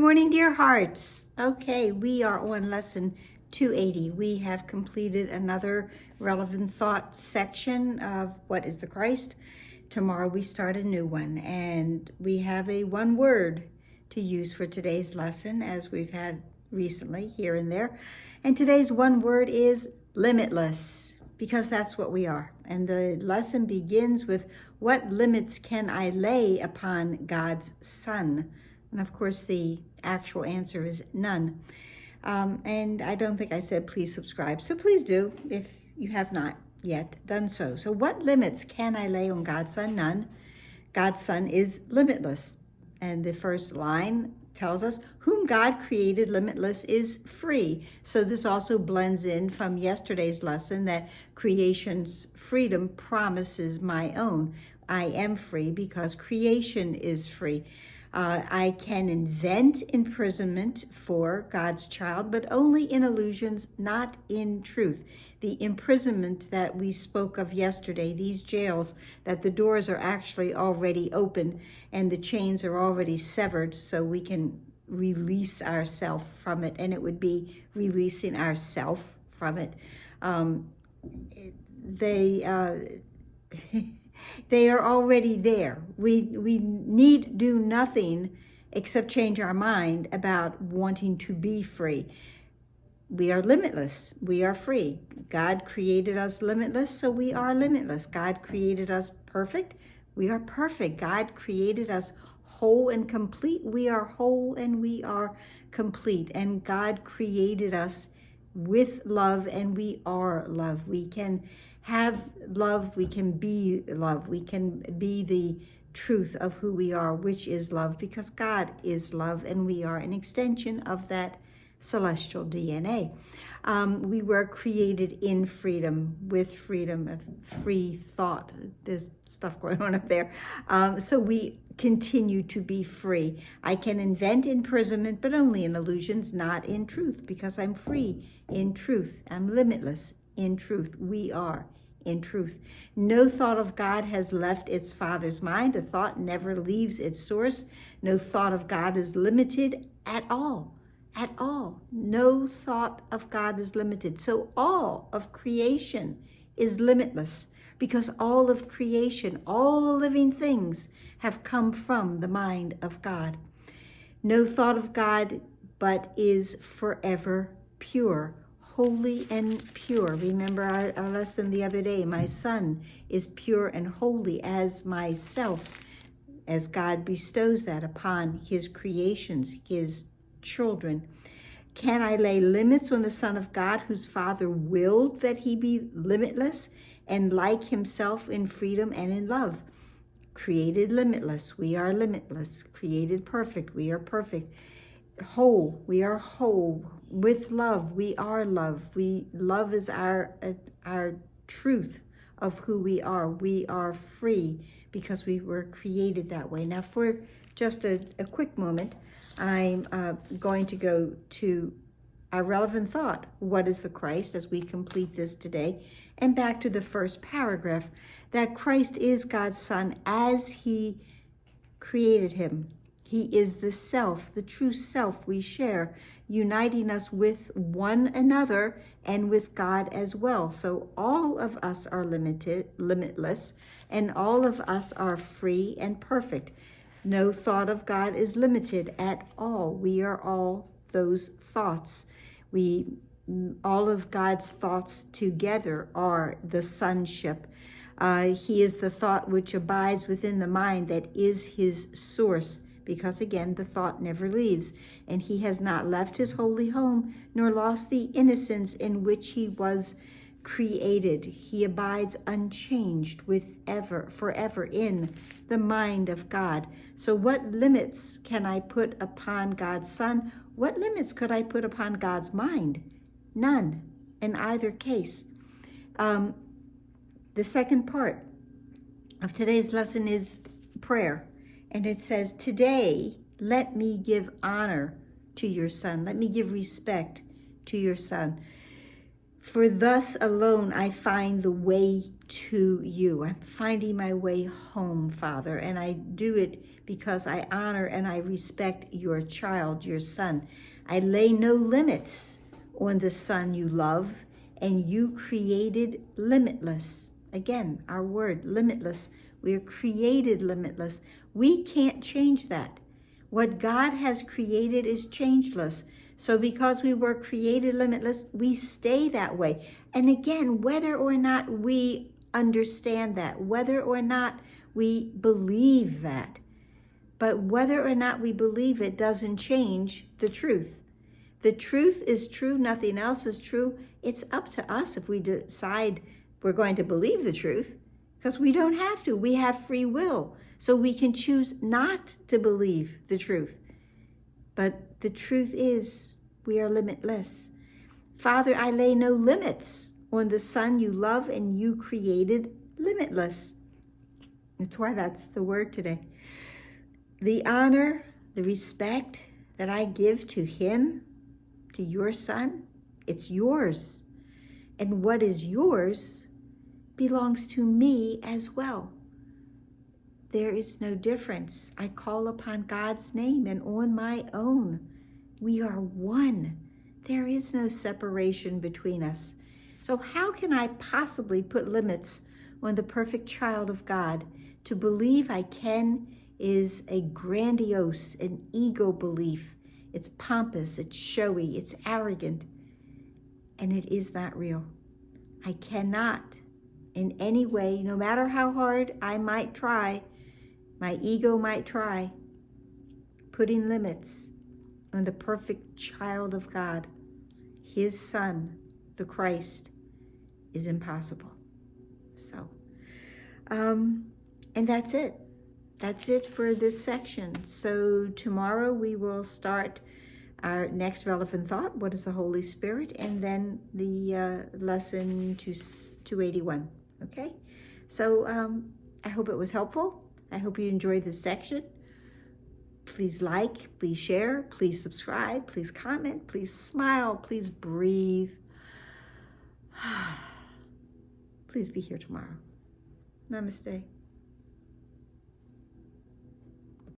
morning, dear hearts. Okay, we are on lesson 280. We have completed another relevant thought section of what is the Christ. Tomorrow we start a new one, and we have a one word to use for today's lesson, as we've had recently here and there. And today's one word is limitless, because that's what we are. And the lesson begins with, what limits can I lay upon God's Son? And of course, the actual answer is none. And I don't think I said please subscribe. So please do if you have not yet done so. So what limits can I lay on God's Son? None. God's Son is limitless. And the first line tells us, whom God created limitless is free. So this also blends in from yesterday's lesson that creation's freedom promises my own. I am free because creation is free. I can invent imprisonment for God's child, but only in illusions, not in truth. The imprisonment that we spoke of yesterday, these jails, that the doors are actually already open and the chains are already severed, so we can release ourselves from it, and it would be releasing ourselves from it. They are already there. We need do nothing except change our mind about wanting to be free. We are limitless. We are free. God created us limitless, so we are limitless. God created us perfect. We are perfect. God created us whole and complete. We are whole and we are complete. And God created us with love, and we are love. We can have love, we can be love, we can be the truth of who we are, which is love, because God is love, and we are an extension of that celestial DNA. We were created in freedom, with freedom of free thought. There's stuff going on up there. So we continue to be free. I can invent imprisonment, but only in illusions, not in truth, because I'm free in truth. I'm limitless in truth. We are in truth. No thought of God has left its Father's mind. A thought never leaves its source. No thought of God is limited at all. At all. No thought of God is limited. So all of creation is limitless, because all of creation, all living things have come from the mind of God. No thought of God but is forever pure, holy and pure. Remember our lesson the other day, my Son is pure and holy as myself, as God bestows that upon his creations, his children. Can I lay limits on the Son of God, whose Father willed that he be limitless and like himself in freedom and in love? Created limitless, we are limitless. Created perfect, we are perfect. Whole, we are whole. With love, we are love. Love is our truth of who we are. We are free because we were created that way. Now, for just a quick moment, I'm going to go to our relevant thought. What is the Christ, as we complete this today? And back to the first paragraph, that Christ is God's Son as he created him. He is the self, the true self we share, uniting us with one another and with God as well. So all of us are limitless, and all of us are free and perfect. No thought of God is limited at all. We are all those thoughts. All of God's thoughts together are the sonship. He is the thought which abides within the mind that is his source, because again, the thought never leaves, and he has not left his holy home, nor lost the innocence in which he was created. He abides unchanged forever in the mind of God. So what limits can I put upon God's Son? What limits could I put upon God's mind? None in either case. The second part of today's lesson is prayer. And it says, today, let me give honor to your Son. Let me give respect to your Son. For thus alone I find the way to you. I'm finding my way home, Father, and I do it because I honor and I respect your child, your son. I lay no limits on the son you love, and you created limitless. Again, our word, limitless. We are created limitless. We can't change that. What God has created is changeless. So because we were created limitless, we stay that way. And again, whether or not we understand that, whether or not we believe that, but whether or not we believe it doesn't change the truth. The truth is true, nothing else is true. It's up to us if we decide we're going to believe the truth, because we don't have to. We have free will, so we can choose not to believe the truth. But the truth is, we are limitless. Father, I lay no limits on the son you love, and you created limitless. That's why that's the word today. The honor, the respect that I give to him, to your son, it's yours. And what is yours belongs to me as well. There is no difference. I call upon God's name, and on my own, we are one. There is no separation between us. So how can I possibly put limits on the perfect child of God? To believe I can is a grandiose, an ego belief. It's pompous, it's showy, it's arrogant, and it is not real. I cannot in any way, no matter how hard I might try, my ego might try, putting limits on the perfect child of God, his son, the Christ, is impossible. So, and that's it. That's it for this section. So tomorrow we will start our next relevant thought, what is the Holy Spirit, and then the lesson 281, okay? So I hope it was helpful. I hope you enjoyed this section. Please like, please share, please subscribe, please comment, please smile, please breathe. Please be here tomorrow. Namaste.